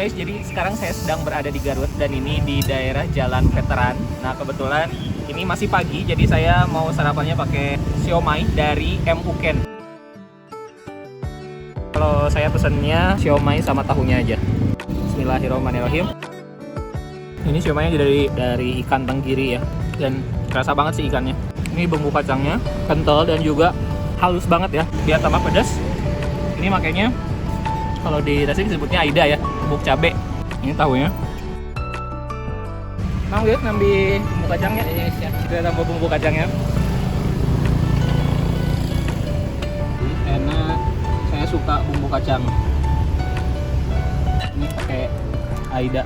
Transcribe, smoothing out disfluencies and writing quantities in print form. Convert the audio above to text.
guys, jadi sekarang saya sedang berada di Garut dan ini di daerah Jalan Veteran. Nah kebetulan ini masih pagi, jadi saya mau sarapannya pakai siomay dari M. Uken. Kalau saya pesennya siomay sama tahunya aja. Bismillahirrahmanirrahim. Ini siomaynya dari ikan tenggiri ya, dan kerasa banget sih ikannya. Ini bumbu kacangnya kental dan juga halus banget ya, biar tambah pedas. Ini makanya kalau di Tasik disebutnya Aida ya, bubuk cabe. Ini tahunya. Mau guys nambah bumbu kacangnya ya guys ya. Kita tambah bumbu kacangnya. Enak. Saya suka bumbu kacang. Ini pakai Aida.